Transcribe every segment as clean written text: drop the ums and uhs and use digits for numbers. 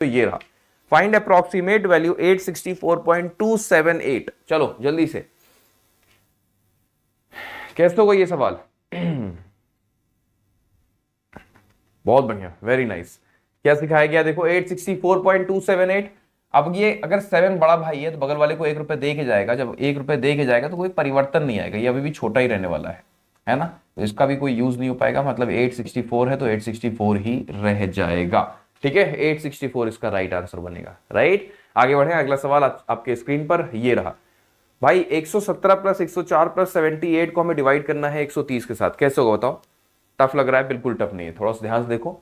तो ये रहा, फाइंड अप्रोक्सीमेट वैल्यू 864.278। चलो जल्दी से, कैसे होगा ये सवाल? बहुत बढ़िया, वेरी नाइस। क्या सिखाया गया? देखो 864.278। अब ये अगर 7 बड़ा भाई है तो बगल वाले को 1 रुपए दे के जाएगा। जब 1 रुपए दे के जाएगा तो कोई परिवर्तन नहीं आएगा, ये अभी भी छोटा ही रहने वाला है ना? तो इसका भी कोई यूज नहीं हो पाएगा, मतलब 864 है तो 864 ही रह जाएगा। ठीक है, 864 इसका राइट आंसर बनेगा। राइट, आगे बढ़े। अगला सवाल आपके स्क्रीन पर ये रहा भाई, 117 प्लस 104 प्लस 78 को हमें डिवाइड करना है 130 के साथ। कैसे होगा बताओ? टफ लग रहा है? बिल्कुल टफ नहीं है, थोड़ा सा ध्यान से देखो।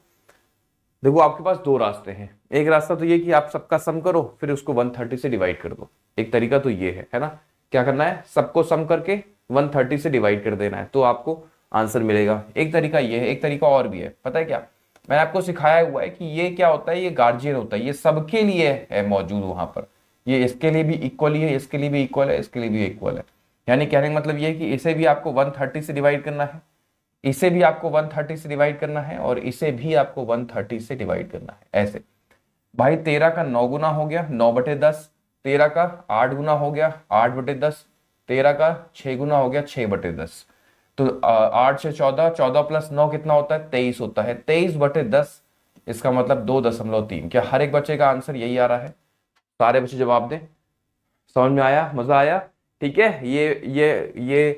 देखो आपके पास दो रास्ते हैं। एक रास्ता तो ये कि आप सबका सम करो फिर उसको 130 से डिवाइड कर दो। एक तरीका तो ये है ना? क्या करना है? सबको सम करके 130 से डिवाइड कर देना है तो आपको आंसर मिलेगा। एक तरीका ये है, एक तरीका और भी है। पता है क्या? मैंने आपको सिखाया हुआ है कि ये क्या होता है, ये गार्जियन होता है, ये सबके लिए है मौजूद वहां पर। ये इसके लिए भी इक्वली है, इसके लिए भी इक्वल है, इसके लिए भी इक्वल है। यानी कहने का मतलब ये है कि इसे भी आपको 130 से डिवाइड करना है, इसे भी आपको 130 से डिवाइड करना है, और इसे भी आपको 130 से डिवाइड करना है। ऐसे भाई 13 का 9 गुना हो गया 9/10, 13 का 8 गुना हो गया 8/10, 13 का 6 गुना हो गया 6/10। तो 8 से 14, 14 प्लस 9 कितना होता है? 23 होता है। 23/10, इसका मतलब 2.3। क्या हर एक बच्चे का आंसर यही आ रहा है? सारे बच्चे जवाब दें। समझ में आया? मजा आया? ठीक है, ये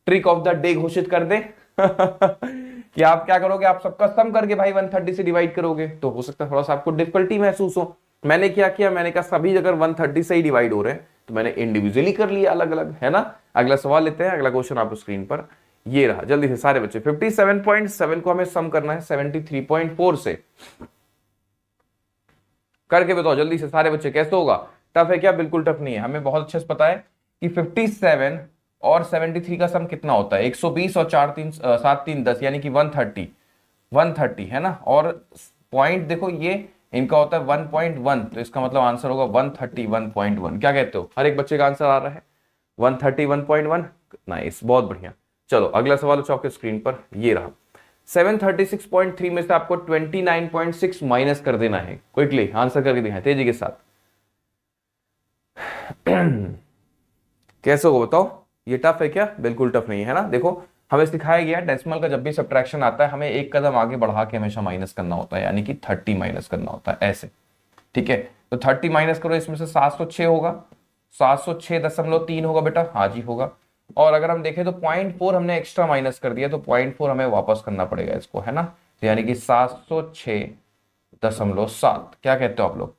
ट्रिक ऑफ द डे घोषित कर दें। कि आप क्या करोगे, आप सबका सम करके भाई 130 से डिवाइड करोगे। तो हो सकता है थोड़ा सा आपको डिफिकल्टी महसूस हो। मैंने क्या किया, मैंने कहा सभी अगर 130 से ही डिवाइड हो रहे हैं तो मैंने इंडिविजुअली कर लिया अलग अलग, है ना? अगला सवाल लेते हैं। अगला क्वेश्चन आपको स्क्रीन पर ये रहा, जल्दी से सारे बच्चे। 57.7 को हमें सम करना है 73.4 से। करके बताओ जल्दी से सारे बच्चे, कैसे होगा? टफ है क्या? बिल्कुल टफ नहीं है, हमें बहुत अच्छे से पता है कि 57 और 73 का सम कितना होता है? 120 और 7 3 10, यानी कि 130 है ना? और पॉइंट देखो ये इनका होता है 1.1, तो इसका मतलब आंसर होगा 131.1। क्या कहते हो? हर एक बच्चे का आंसर आ रहा है 131.1। नाइस, बहुत बढ़िया। चलो अगला सवाल आपके स्क्रीन पर ये रहा। 736.3 में से आपको 29.6 माइनस कर देना है। क्विकली आंसर करके दिखाएं तेजी के साथ। कैसे होगा बताओ? ये टफ है क्या? बिल्कुल टफ नहीं है ना? देखो हमें सिखाया गया डेसिमल का जब भी सब्ट्रैक्शन आता है हमें एक कदम आगे बढ़ा के हमेशा माइनस करना होता है, यानी कि 30 माइनस करना होता है ऐसे। ठीक है, तो 30 माइनस करो, इसमें से 706 होगा, 706.3 होगा बेटा। हाँ जी होगा। और अगर हम देखें तो 0.4 हमने एक्स्ट्रा माइनस कर दिया, तो 0.4 हमें वापस करना पड़ेगा इसको, है ना? तो यानी कि 706.7। क्या कहते हो आप लोग?